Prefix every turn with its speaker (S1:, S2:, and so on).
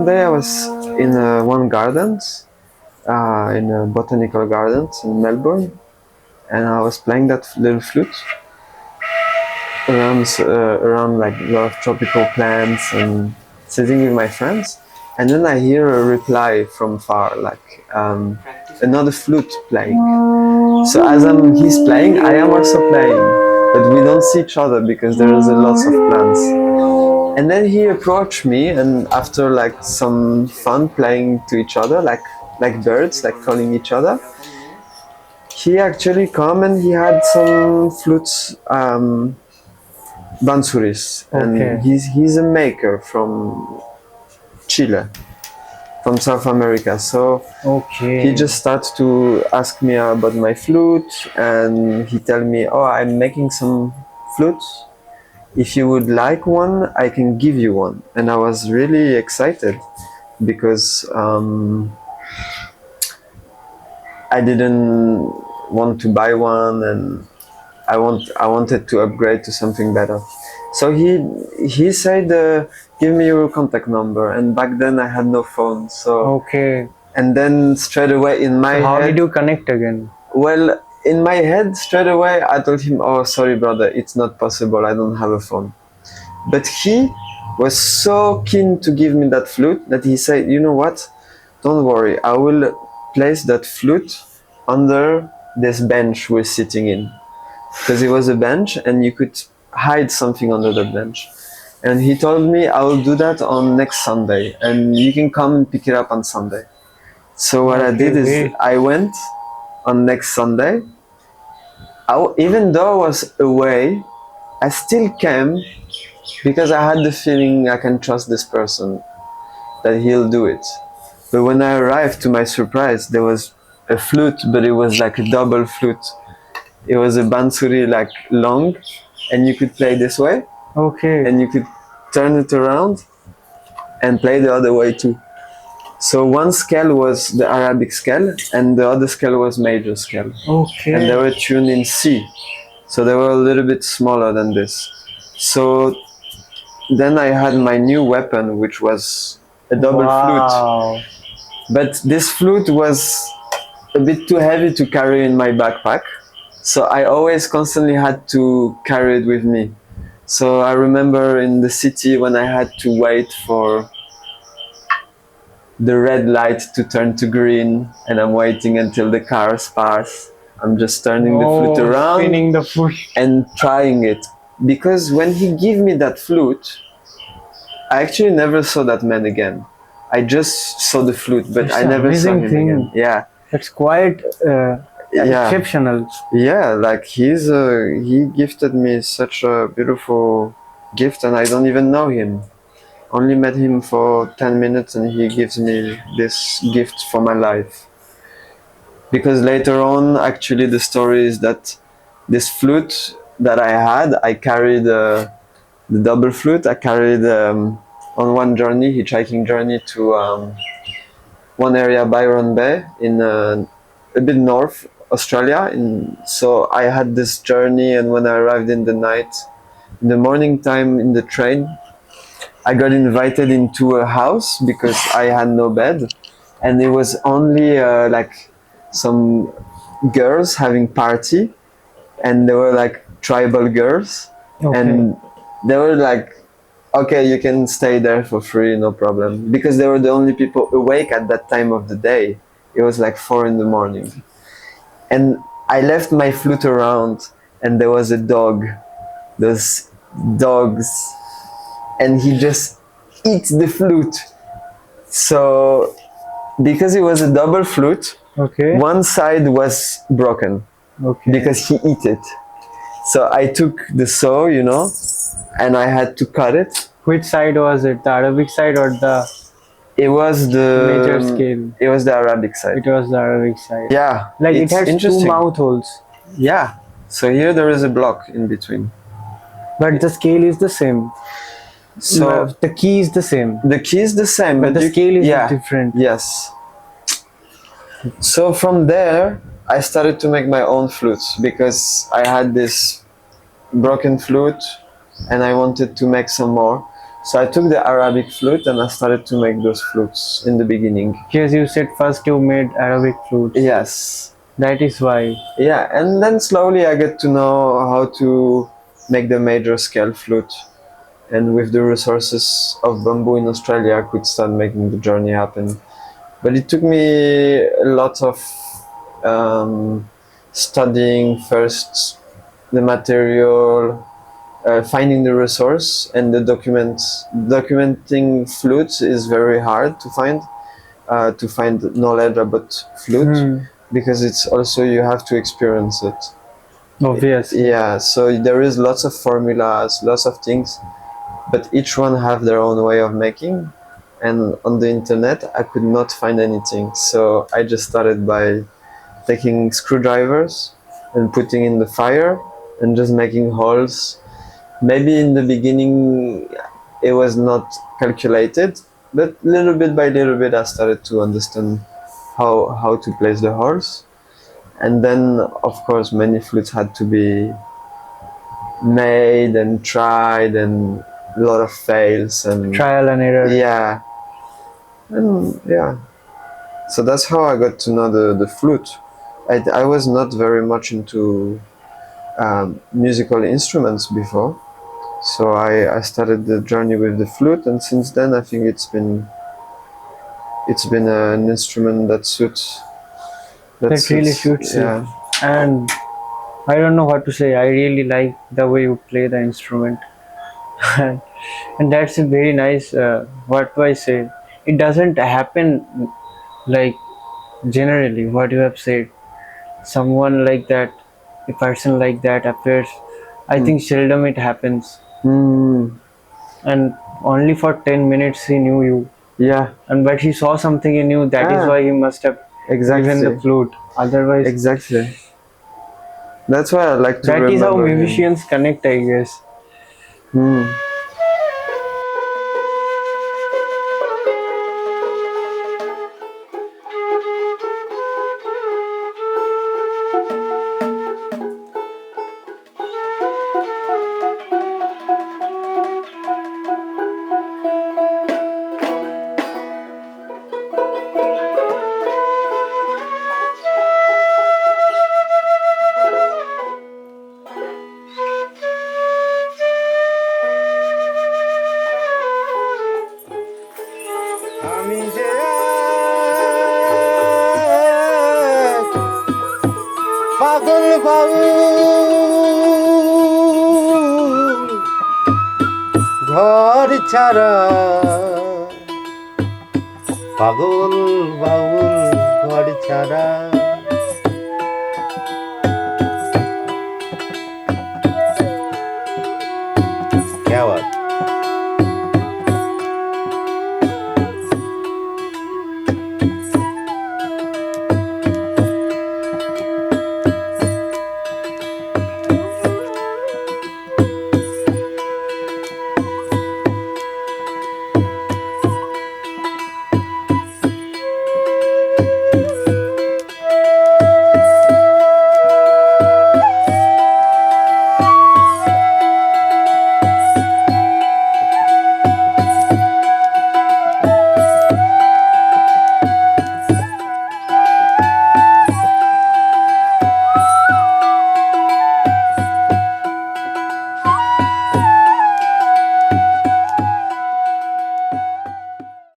S1: day I was in one gardens, in a botanical gardens in Melbourne, and I was playing that little flute around like a lot of tropical plants and sitting with my friends, and then I hear a reply from far, like another flute playing. So as he's playing, I am also playing, but we don't see each other because there is a lots of plants. And then he approached me, and after like some fun playing to each other, like birds, like calling each other, he actually come and he had some flutes, bansuris, and he's a maker from Chile, from South America. So he just started to ask me about my flute, and he tell me, "Oh, I'm making some flutes. If you would like one, I can give you one." And I was really excited because I didn't want to buy one, and I wanted to upgrade to something better. So he said, "Give me your contact number." And back then I had no phone, so and then straight away in my head,
S2: how did you connect again?
S1: Well, in my head straight away I told him, "Oh, sorry brother, it's not possible, I don't have a phone." But he was so keen to give me that flute that he said, "You know what, don't worry, I will place that flute under this bench we're sitting in." Because it was a bench and you could hide something under the bench. And he told me, "I will do that on next Sunday, and you can come and pick it up on Sunday." So what I did is I went on next Sunday. Even though I was away, I still came because I had the feeling I can trust this person, that he'll do it. But when I arrived, to my surprise, there was a flute, but it was like a double flute. It was a bansuri, like long, and you could play this way. And you could turn it around and play the other way too. So one scale was the Arabic scale, and the other scale was major scale. And they were tuned in C. So they were a little bit smaller than this. So then I had my new weapon, which was a double flute. But this flute was a bit too heavy to carry in my backpack. So I always constantly had to carry it with me. So I remember in the city when I had to wait for the red light to turn to green, and I'm waiting until the cars pass. I'm just turning the flute around,
S2: spinning the flute,
S1: and trying it. Because when he gave me that flute, I actually never saw that man again. I just saw the flute, but I never saw him again. Yeah.
S2: That's quite exceptional.
S1: Yeah, like he gifted me such a beautiful gift, and I don't even know him. Only met him for 10 minutes, and he gives me this gift for my life. Because later on, actually, the story is that this flute that I had, I carried the double flute. I carried on one journey, hitchhiking journey, to one area, Byron Bay, in a bit north Australia. So I had this journey, and when I arrived in the night, in the morning time in the train, I got invited into a house because I had no bed, and it was only like some girls having party, and they were like tribal girls, and they were like, "Okay, you can stay there for free, no problem," because they were the only people awake at that time of the day. It was like 4 in the morning, and I left my flute around, and there was a dog, those dogs, and he just eats the flute. So because it was a double flute, one side was broken because he ate it. So I took the saw, and I had to cut it.
S2: Which side was it? The Arabic side or the?
S1: It was the
S2: major scale.
S1: It was the Arabic side.
S2: It was the Arabic side.
S1: Yeah.
S2: Like it has two mouth holes.
S1: Yeah. So here there is a block in between.
S2: But the scale is the same. So the key is the same.
S1: The key is the same,
S2: but the scale is different.
S1: Yes. So from there, I started to make my own flutes because I had this broken flute and I wanted to make some more. So I took the Arabic flute and I started to make those flutes in the beginning.
S2: Yes, you said first you made Arabic flutes.
S1: Yes.
S2: That is why.
S1: Yeah, and then slowly I get to know how to make the major scale flute. And with the resources of bamboo in Australia, I could start making the journey happen. But it took me a lot of studying first the material, finding the resource, and the documents. Documenting flutes is very hard to find knowledge about flute because it's also you have to experience it.
S2: Obvious.
S1: Yeah, so there is lots of formulas, lots of things, but each one have their own way of making. And on the internet, I could not find anything. So I just started by taking screwdrivers and putting in the fire and just making holes. Maybe in the beginning it was not calculated, but little bit by little bit I started to understand how to place the holes. And then of course many flutes had to be made and tried and a lot of fails and
S2: Trial and error.
S1: yeah. And yeah. So that's how I got to know the flute. I was not very much into musical instruments before. So I started the journey with the flute, and since then I think it's been an instrument that suits.
S2: That really suits you.
S1: Yeah.
S2: And I don't know what to say. I really like the way you play the instrument. And that's a very nice, what do I say? It doesn't happen like generally what you have said. Someone like that, a person like that appears. I think seldom it happens.
S1: Mm,
S2: And only for 10 minutes he knew you.
S1: yeah.
S2: And but he saw something in you, that is
S1: Ah.
S2: why he must have
S1: Exactly.
S2: given the flute. Otherwise,
S1: Exactly. That's why I like to
S2: that is how
S1: remember him.
S2: musicians connect, I guess.
S1: Hmm.
S3: আমি যে এক পাগল বাউল ঘর ছাড়া পাগল বাউল ঘর ছাড়া